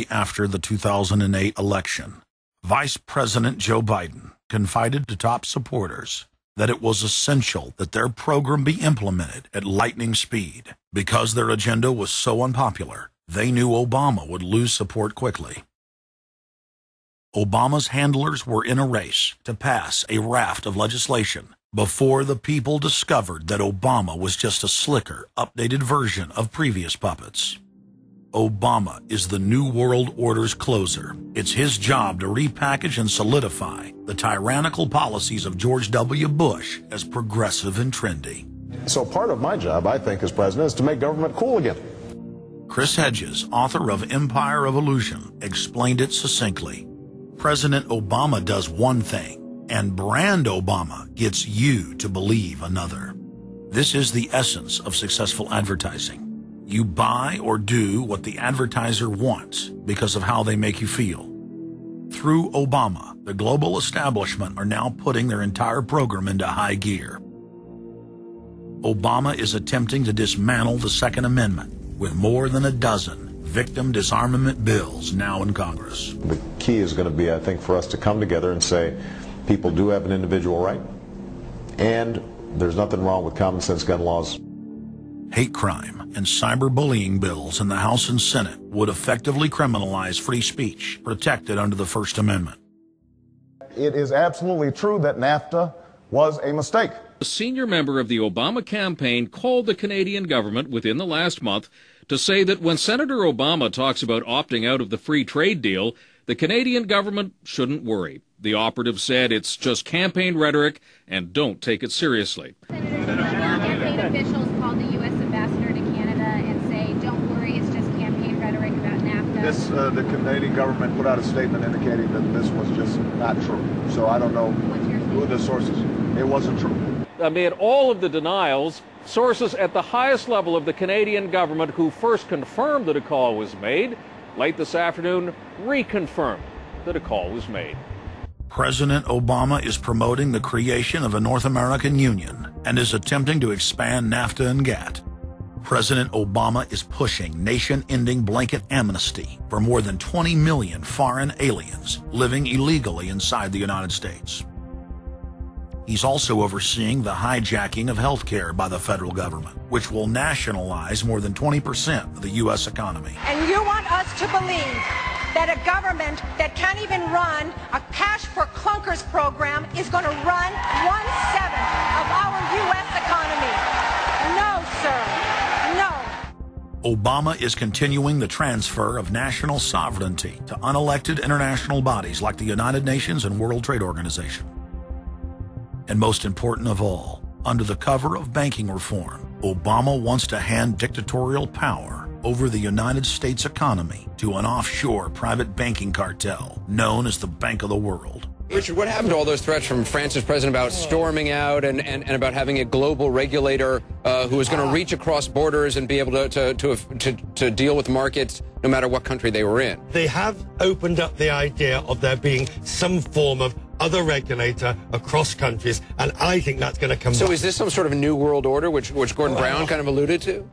After the 2008 election, Vice President Joe Biden confided to top supporters that it was essential that their program be implemented at lightning speed. Because their agenda was so unpopular, they knew Obama would lose support quickly. Obama's handlers were in a race to pass a raft of legislation before the people discovered that Obama was just a slicker, updated version of previous puppets. Obama is the New World Order's closer. It's his job to repackage and solidify the tyrannical policies of George W. Bush as progressive and trendy. So part of my job, I think, as president, is to make government cool again. Chris Hedges, author of Empire of Illusion, explained it succinctly. President Obama does one thing, and brand Obama gets you to believe another. This is the essence of successful advertising. You buy or do what the advertiser wants because of how they make you feel. Through Obama, the global establishment are now putting their entire program into high gear. Obama is attempting to dismantle the Second Amendment with more than a dozen victim disarmament bills now in Congress. The key is going to be, I think, for us to come together and say people do have an individual right, and there's nothing wrong with common sense gun laws. Hate crime and cyberbullying bills in the House and Senate would effectively criminalize free speech protected under the First Amendment. It is absolutely true that NAFTA was a mistake. A senior member of the Obama campaign called the Canadian government within the last month to say that when Senator Obama talks about opting out of the free trade deal, the Canadian government shouldn't worry. The operative said it's just campaign rhetoric and don't take it seriously. Campaign officials called the U.S. ambassador to Canada and say, don't worry, it's just campaign rhetoric about NAFTA. The Canadian government put out a statement indicating that this was just not true. So I don't know who the sources. It wasn't true. Amid all of the denials, sources at the highest level of the Canadian government who first confirmed that a call was made, late this afternoon reconfirmed that a call was made. President Obama is promoting the creation of a North American Union and is attempting to expand NAFTA and GATT. President Obama is pushing nation-ending blanket amnesty for more than 20 million foreign aliens living illegally inside the United States. He's also overseeing the hijacking of health care by the federal government, which will nationalize more than 20% of the U.S. economy. And you want us to believe that a government that can't even run a cash for clunkers program is going to run 1/7 of our U.S. economy. No, sir. No. Obama is continuing the transfer of national sovereignty to unelected international bodies like the United Nations and World Trade Organization. And most important of all, under the cover of banking reform, Obama wants to hand dictatorial power over the United States economy to an offshore private banking cartel known as the Bank of the World. Richard, what happened to all those threats from France's president about storming out and about having a global regulator who was going to reach across borders and be able to deal with markets no matter what country they were in? They have opened up the idea of there being some form of other regulator across countries, and I think that's going to come back. So is this some sort of new world order, which Gordon Brown kind of alluded to?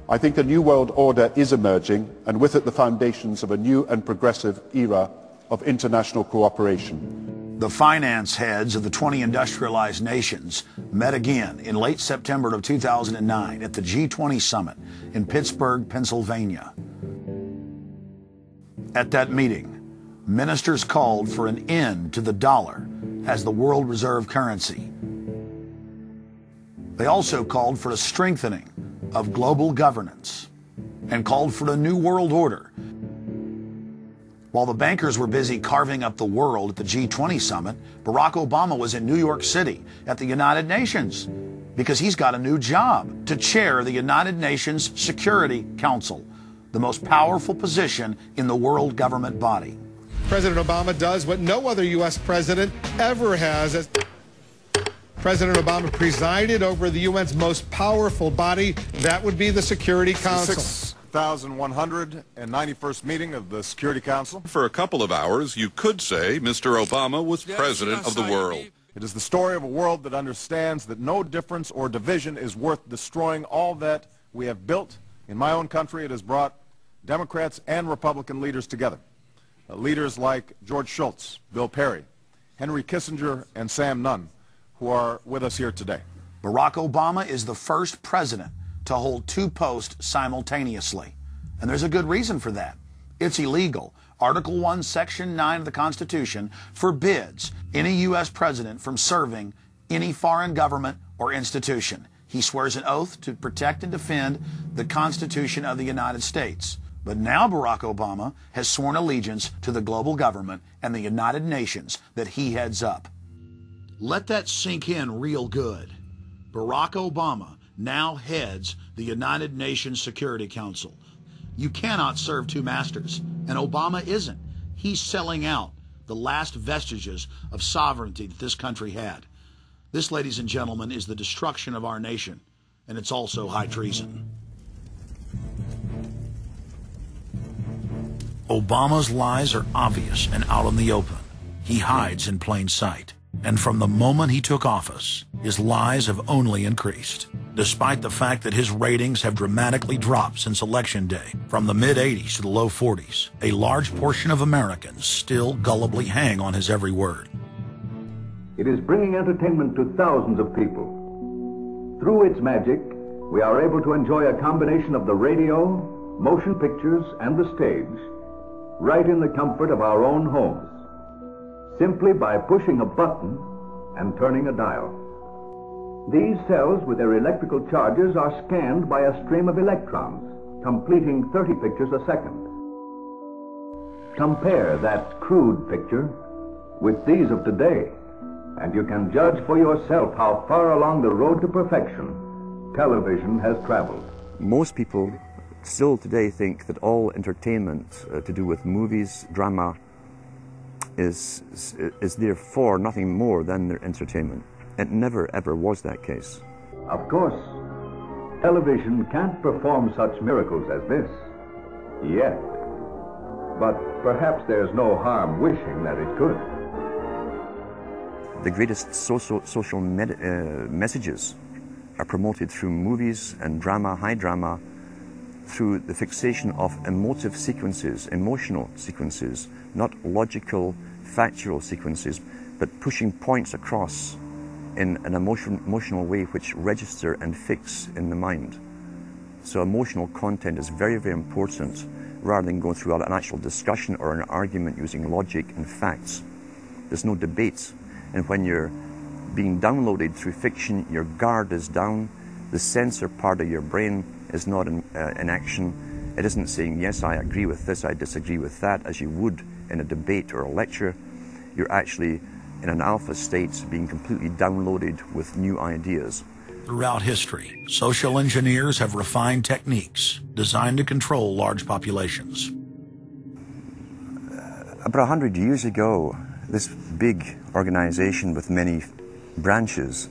I think a new world order is emerging, and with it the foundations of a new and progressive era of international cooperation. The finance heads of the 20 industrialized nations met again in late September of 2009 at the G20 summit in Pittsburgh, Pennsylvania. At that meeting, ministers called for an end to the dollar as the world reserve currency. They also called for a strengthening of global governance and called for a new world order. While the bankers were busy carving up the world at the G20 summit, Barack Obama was in New York City at the United Nations because he's got a new job to chair the United Nations Security Council, the most powerful position in the world government body. President Obama does what no other U.S. president ever has. As President Obama presided over the UN's most powerful body, that would be the Security Council. 6,191st meeting of the Security Council. For a couple of hours, you could say Mr. Obama was president of the world. It is the story of a world that understands that no difference or division is worth destroying all that we have built. In my own country, it has brought Democrats and Republican leaders together. Leaders like George Shultz, Bill Perry, Henry Kissinger, and Sam Nunn, who are with us here today. Barack Obama is the first president to hold two posts simultaneously. And there's a good reason for that. It's illegal. Article 1, Section 9 of the Constitution forbids any U.S. president from serving any foreign government or institution. He swears an oath to protect and defend the Constitution of the United States. But now Barack Obama has sworn allegiance to the global government and the United Nations that he heads up. Let that sink in real good. Barack Obama now heads the United Nations Security Council. You cannot serve two masters, and Obama isn't. He's selling out the last vestiges of sovereignty that this country had. This, ladies and gentlemen, is the destruction of our nation, and it's also high treason. Obama's lies are obvious and out in the open. He hides in plain sight. And from the moment he took office, his lies have only increased. Despite the fact that his ratings have dramatically dropped since Election Day, from the mid-80s to the low 40s, a large portion of Americans still gullibly hang on his every word. It is bringing entertainment to thousands of people. Through its magic, we are able to enjoy a combination of the radio, motion pictures, and the stage, right in the comfort of our own homes, simply by pushing a button and turning a dial. These cells with their electrical charges are scanned by a stream of electrons, completing 30 pictures a second. Compare that crude picture with these of today, and you can judge for yourself how far along the road to perfection television has traveled. Most people still today think that all entertainment to do with movies, drama, is therefore nothing more than their entertainment. It never ever was that case. Of course, television can't perform such miracles as this, yet. But perhaps there's no harm wishing that it could. The greatest social messages are promoted through movies and drama, high drama, through the fixation of emotive sequences, emotional sequences, not logical, factual sequences, but pushing points across in an emotional way which register and fix in the mind. So emotional content is very, very important, rather than going through an actual discussion or an argument using logic and facts. There's no debate. And when you're being downloaded through fiction, your guard is down, the censor part of your brain is not in action. It isn't saying, yes, I agree with this, I disagree with that, as you would in a debate or a lecture. You're actually in an alpha state, being completely downloaded with new ideas. Throughout history, social engineers have refined techniques designed to control large populations. About 100 years ago, this big organization with many branches,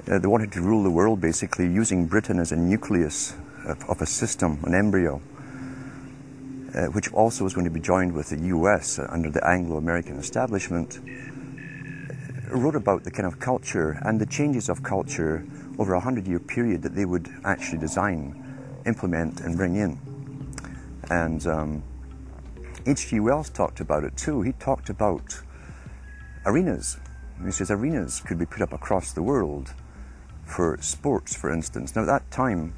they wanted to rule the world basically using Britain as a nucleus of a system, an embryo, which also was going to be joined with the US under the Anglo-American establishment, wrote about the kind of culture and the changes of culture over a 100-year period that they would actually design, implement, and bring in. And H.G. Wells talked about it too. He talked about arenas. He says arenas could be put up across the world for sports, for instance. Now at that time,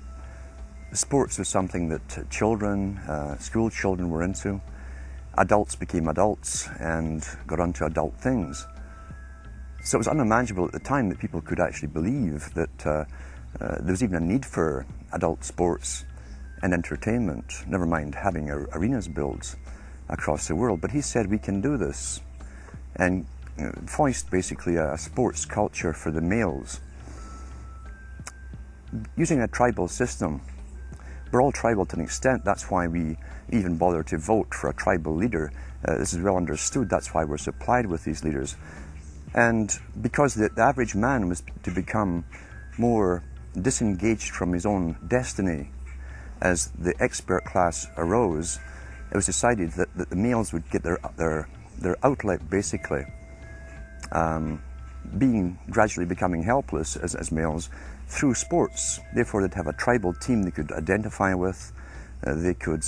sports was something that children, school children were into. Adults became adults and got onto adult things. So it was unimaginable at the time that people could actually believe that there was even a need for adult sports and entertainment, never mind having arenas built across the world. But he said we can do this and foist basically a sports culture for the males. Using a tribal system, we're all tribal to an extent. That's why we even bother to vote for a tribal leader. This is well understood. That's why we're supplied with these leaders. And because the average man was to become more disengaged from his own destiny as the expert class arose, it was decided that the males would get their outlet basically, gradually becoming helpless as males through sports. Therefore they'd have a tribal team they could identify with, they could